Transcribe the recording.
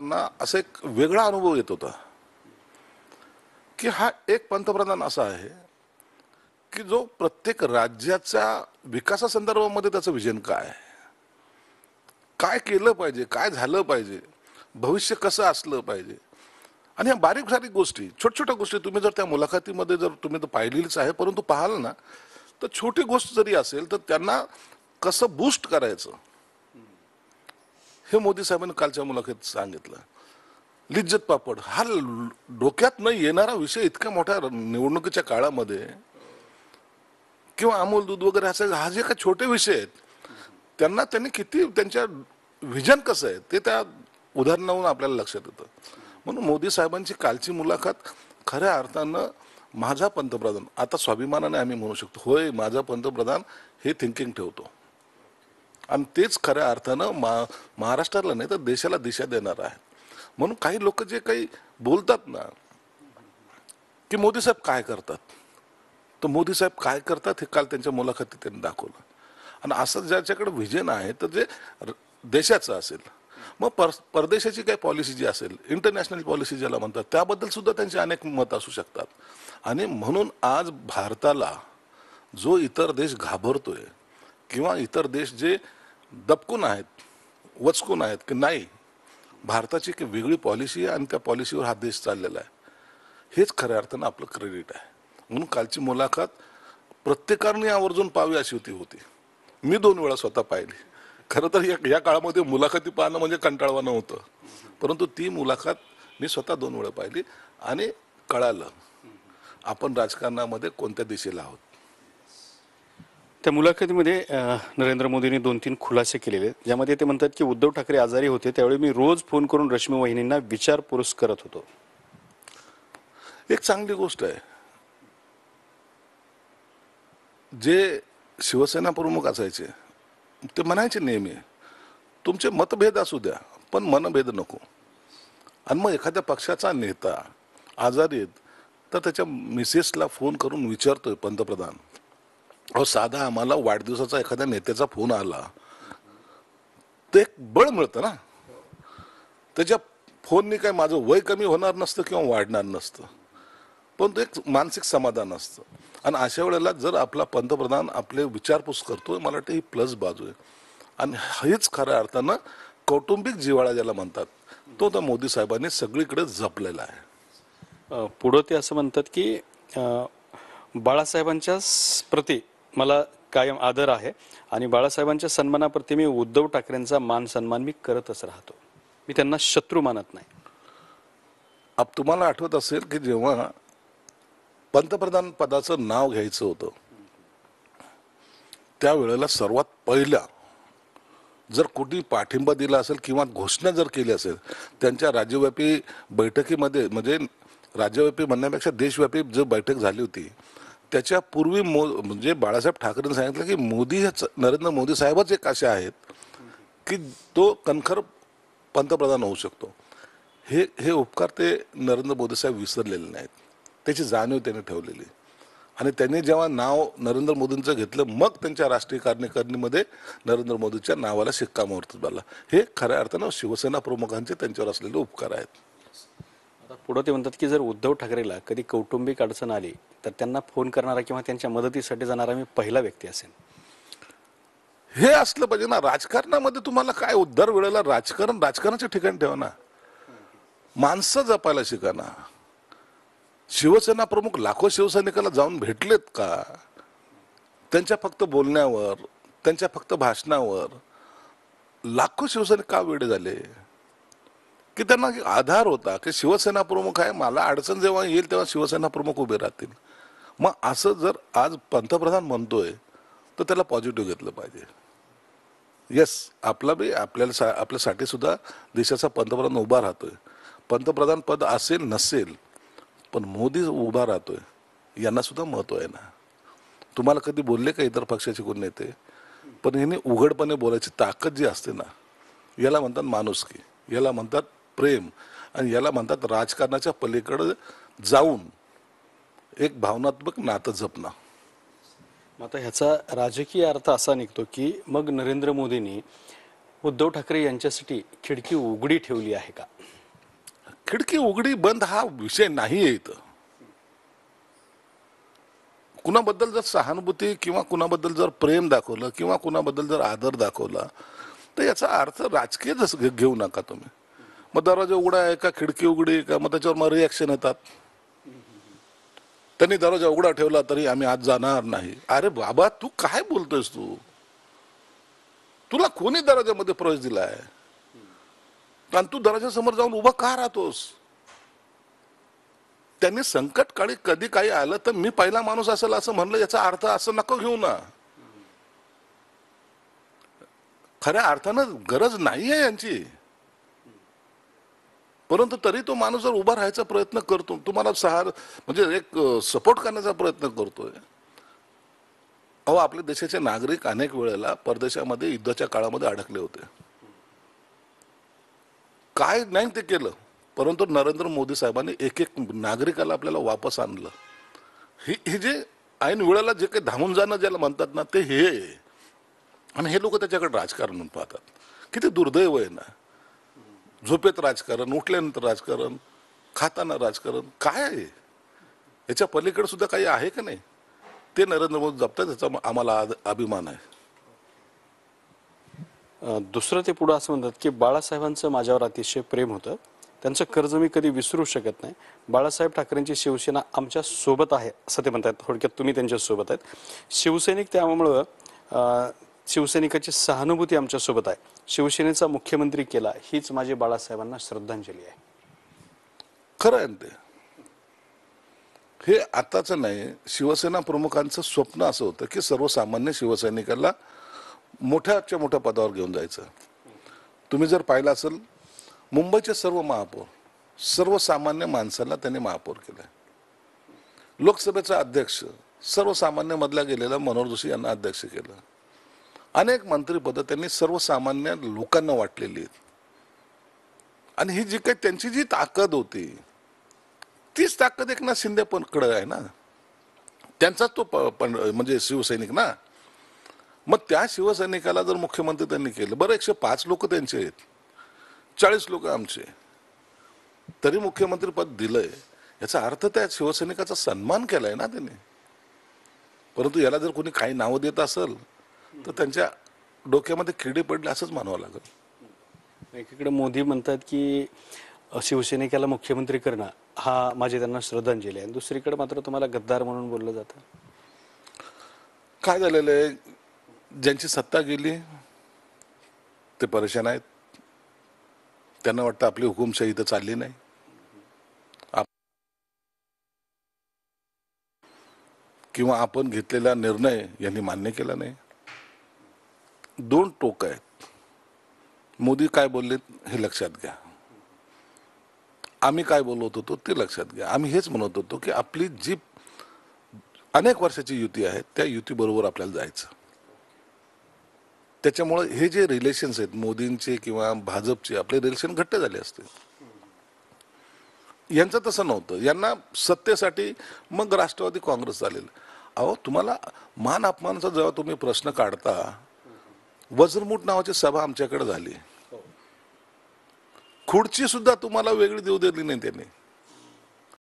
ना असा एक वेगळा अनुभव येत होता की हा एक पंतप्रधान असा आहे की जो प्रत्येक राज्याच्या विकासासंदर्भामध्ये त्याचं विजन काय आहे, काय केलं पाहिजे, काय झालं पाहिजे, भविष्य कसं असलं पाहिजे. आणि ह्या बारीक सारीक गोष्टी, छोट्या छोट्या गोष्टी तुम्ही जर त्या मुलाखतीमध्ये जर तुम्ही तर पाहिलेलीच आहे, परंतु पाहाल ना तर छोटी गोष्ट जरी असेल तर त्यांना कसं बूस्ट करायचं हे मोदी साहेबांनी कालच्या मुलाखतीत सांगितलं. लिज्जत पापड हा डोक्यात न येणारा विषय इतक्या मोठ्या निवडणुकीच्या काळामध्ये, किंवा अमोल दूध वगैरे असं हा जे काही छोटे विषय आहेत त्यांनी किती त्यांच्या व्हिजन कसं आहे ते त्या उदाहरणावरून आपल्याला लक्षात येतं. म्हणून मोदी साहेबांची कालची मुलाखत खऱ्या अर्थानं माझा पंतप्रधान, आता स्वाभिमानाने आम्ही म्हणू शकतो होय माझा पंतप्रधान हे थिंकिंग ठेवतो आणि तेच खऱ्या अर्थानं महाराष्ट्राला नाही तर देशाला दिशा देणार आहे. म्हणून काही लोक जे काही बोलतात ना की मोदी साहेब काय करतात, तर मोदी साहेब काय करतात हे काल त्यांच्या मुलाखतीत त्यांनी दाखवलं. आणि असं ज्याच्याकडे व्हिजन आहे तर जे देशाचं असेल, मग परदेशाची काही पॉलिसी जी असेल, इंटरनॅशनल पॉलिसी ज्याला म्हणतात, त्याबद्दल सुद्धा त्यांचे अनेक मत असू शकतात. आणि म्हणून आज भारताला जो इतर देश घाबरतोय किंवा इतर देश जे दबकून आहेत, वचकून आहेत की नाही भारताची एक वेगळी पॉलिसी आहे आणि त्या पॉलिसीवर हा देश चाललेला आहे, हेच खऱ्या अर्थानं आपलं क्रेडिट आहे. म्हणून कालची मुलाखत प्रत्येकाने आवर्जून पाहावी अशी होती. मी 2 वेळा स्वतः पाहिली. खरं तर या काळामध्ये मुलाखती पाहणं म्हणजे कंटाळवाणं होतं, परंतु ती मुलाखत मी स्वतः 2 वेळा पाहिली आणि कळालं आपण राजकारणामध्ये कोणत्या दिशेला आहोत. त्या मुलाखतीमध्ये नरेंद्र मोदींनी 2-3 खुलासे केलेले, ज्यामध्ये ते म्हणतात की उद्धव ठाकरे आजारी होते त्यावेळी मी रोज फोन करून रश्मी वहिनींना विचारपूस करत होतो. एक चांगली गोष्ट आहे. जे शिवसेना प्रमुख असायचे ते म्हणायचे नेहमी तुमचे मतभेद असू द्या पण मनभेद नको. आणि मग एखाद्या पक्षाचा नेता आजारी आहेत तर त्याच्या मिसेसला फोन करून विचारतोय पंतप्रधान, अहो साधा आम्हाला वाढदिवसाचा एखाद्या नेत्याचा फोन आला तर एक बळ मिळतं ना. त्याच्या फोननी काय माझं वय कमी होणार नसतं किंवा वाढणार नसतं, पण तो एक मानसिक समाधान असतं. आणि अशा वेळेला जर आपला पंतप्रधान आपले विचारपूस करतोय, मला वाटतं ही प्लस बाजू आहे. आणि हेच खऱ्या अर्थानं कौटुंबिक जिव्हाळा ज्याला म्हणतात तो त्या मोदी साहेबांनी सगळीकडे जपलेला आहे. पुढं ते असं म्हणतात की बाळासाहेबांच्या प्रती मला कायम आदर आहे आणि बाळासाहेबांच्या सन्मानाप्रती मी उद्धव ठाकरेंचा मान सन्मान मी करतच राहतो, मी त्यांना शत्रू मानत नाही. अब तुम्हाला आठवत असेल की जेव्हा पंतप्रधान पदाचं नाव घ्यायचं होतं त्यावेळेला सर्वात पहिल्या जर कोणी पाठिंबा दिला असेल किंवा घोषणा जर केली असेल त्यांच्या राज्यव्यापी बैठकीमध्ये, म्हणजे राज्यव्यापी म्हणण्यापेक्षा देशव्यापी जो बैठक झाली होती त्याच्या पूर्वी म्हणजे बाळासाहेब ठाकरेंनी सांगितलं की नरेंद्र मोदी साहेबच एक असे आहेत की तो कणखर पंतप्रधान होऊ शकतो. हे उपकार ते नरेंद्र मोदी साहेब विसरलेले नाहीत, त्याची जाणीव त्यांनी ठेवलेली. आणि त्यांनी जेव्हा नाव नरेंद्र मोदींचं घेतलं मग त्यांच्या राष्ट्रीय कार्यकारिणीमध्ये नरेंद्र मोदीच्या नावाला शिक्कामोर्तब झाला. हे खऱ्या अर्थानं शिवसेना प्रमुखांचे त्यांच्यावर असलेले उपकार आहेत. आता पुढे ते म्हणतात की जर उद्धव ठाकरेला कधी कौटुंबिक अडचण आली तर त्यांना फोन करणारा किंवा त्यांच्या मदतीसाठी जाणारा मी पहिला व्यक्ती असेल. हे असलं पाहिजे ना. राजकारणामध्ये तुम्हाला काय दर वेळेला राजकारणाच्या ठिकाणी ठेवा ना, माणसं जपायला शिका ना. शिवसेना प्रमुख लाखो शिवसैनिकाला जाऊन भेटलेत का? त्यांच्या फक्त बोलण्यावर, त्यांच्या फक्त भाषणावर लाखो शिवसैनिक का वेडे झाले की त्यांना आधार होता की शिवसेना प्रमुख आहे, मला अडचण जेव्हा येईल तेव्हा शिवसेना प्रमुख उभे राहतील. मग असं जर आज पंतप्रधान म्हणतोय तर त्याला पॉझिटिव्ह घेतलं पाहिजे. येस, आपल्यासाठी सुद्धा देशाचा पंतप्रधान उभा राहतोय. पंतप्रधान पद असेल नसेल पण मोदी उभा राहतोय यांना सुद्धा महत्व आहे ना. तुम्हाला कधी बोलले का इतर पक्षाचे कोण नेते? पण यांनी उघडपणे बोलायची ताकद जी असते ना, याला म्हणतात माणुसकी, याला म्हणतात प्रेम आणि याला म्हणतात राजकारणाच्या पलीकडे जाऊन एक भावनात्मक नातं जपणं. आता ह्याचा राजकीय अर्थ असा निघतो की मग नरेंद्र मोदींनी उद्धव ठाकरे यांच्यासाठी खिडकी उघडी ठेवली आहे का? खिडकी उघडी बंद हा विषय नाही आहे इथं. कुणाबद्दल जर सहानुभूती किंवा कुणाबद्दल जर प्रेम दाखवलं किंवा कुणाबद्दल जर आदर दाखवला तर याचा अर्थ राजकीय जसं घेऊ नका तुम्ही. मग दरवाजा उघडा आहे का खिडकी उघडी आहे का, मग त्याच्यावर मग रिॲक्शन येतात. त्यांनी दरवाजा उघडा ठेवला तरी आम्ही आज जाणार नाही. अरे बाबा, तू काय बोलतोयस? तुला कोणी दरवाजामध्ये प्रवेश दिलाय? आणि तू दरवाजासमोर जाऊन उभा का राहतोस? त्यांनी संकट काळी कधी काही आलं तर मी पहिला माणूस असेल असं म्हणलं, याचा अर्थ असं नको घेऊ ना. खऱ्या अर्थानं गरज नाहीये यांची, परंतु तरी तो माणूस जर उभा राहायचा प्रयत्न करतो, तुम्हाला म्हणजे एक सपोर्ट करण्याचा प्रयत्न करतोय. अहो, आपल्या देशाचे नागरिक अनेक वेळेला परदेशामध्ये युद्धाच्या काळामध्ये अडकले होते. काय नाही ते केलं, परंतु नरेंद्र मोदी साहेबांनी एक एक नागरिकाला आपल्याला वापस आणलं. हे जे ऐन वेळेला जे काही धावून जाणं ज्याला म्हणतात ना, ते हे. आणि हे लोक त्याच्याकडे राजकारण म्हणून पाहतात. किती दुर्दैव आहे ना. झोपेत राजकारण, उठल्यानंतर राजकारण, खाताना राजकारण. काय आहे याच्या पलीकडे सुद्धा काही आहे का नाही? ते नरेंद्र मोदी जपतात, त्याचा आम्हाला अभिमान आहे. दुसरं ते पुढं असं म्हणतात की बाळासाहेबांचं माझ्यावर अतिशय प्रेम होतं, त्यांचं कर्ज मी कधी विसरू शकत नाही. बाळासाहेब ठाकरेंची शिवसेना आमच्या सोबत आहे असं ते म्हणतात. थोडक्यात तुम्ही त्यांच्या सोबत आहेत. शिवसैनिक त्यामुळं शिवसैनिकाची सहानुभूती आमच्या सोबत आहे. शिवसेनेचा मुख्यमंत्री केला हीच माझी बाळासाहेबांना श्रद्धांजली आहे. खरं आहे ते. हे आताच नाही, शिवसेना प्रमुखांचं स्वप्न असं होतं की सर्वसामान्य शिवसैनिकाला मोठ्याच्या मोठ्या पदावर घेऊन जायचं. तुम्ही जर पाहिलं असेल, मुंबईचे सर्व महापौर, सर्वसामान्य माणसाला त्यांनी महापौर केलं. लोकसभेचा अध्यक्ष सर्वसामान्य मधल्या गेलेला मनोहर जोशी यांना अध्यक्ष केलं. अनेक मंत्रिपदं त्यांनी सर्वसामान्य लोकांना वाटलेली आहेत. आणि ही जी काही त्यांची जी ताकद होती, तीच ताकद एकनाथ शिंदे पण कडे आहे ना. त्यांचा तो म्हणजे शिवसैनिक ना. मग त्या शिवसैनिकाला जर मुख्यमंत्री त्यांनी केलं, बरं 105 लोक त्यांचे आहेत, 40 लोक आमचे, तरी मुख्यमंत्री पद दिलंय, याचा अर्थ त्या शिवसैनिकाचा सन्मान केलाय ना त्यांनी. परंतु याला जर कोणी काही नावं देत असेल तर त्यांच्या डोक्यामध्ये खिडे पडले असंच मानावं लागेल. एकीकडे मोदी म्हणतात की शिवसैनिकाला मुख्यमंत्री करणं हा माझी त्यांना श्रद्धांजली आहे, दुसरीकडे मात्र तुम्हाला गद्दार म्हणून बोललं जातं. काय झालेलं आहे, ज्यांची सत्ता गेली ते परेशान आहेत. त्यांना वाटतं आपली हुकुमशाही इथं चालली नाही, किंवा आपण घेतलेला निर्णय यांनी मान्य केला नाही. दोन टोक आहेत. मोदी काय बोलले हे लक्षात घ्या, आम्ही काय बोलत होतो ते लक्षात घ्या. आम्ही हेच म्हणत होतो की आपली जी अनेक वर्षाची युती आहे त्या युती बरोबर आपल्याला जायचं. त्याच्यामुळे हे जे रिलेशन्स आहेत मोदींचे किंवा भाजपचे, आपले रिलेशन घट्ट झाले असते. यांचं तसं नव्हतं. यांना सत्तेसाठी मग राष्ट्रवादी काँग्रेस चालेल. अहो, तुम्हाला मान अपमानाचा जेव्हा तुम्ही प्रश्न काढता, वज्रमूठ नावाची सभा आमच्याकडे झाली, खुर्ची सुद्धा तुम्हाला वेगळी देऊ दिली नाही त्यांनी.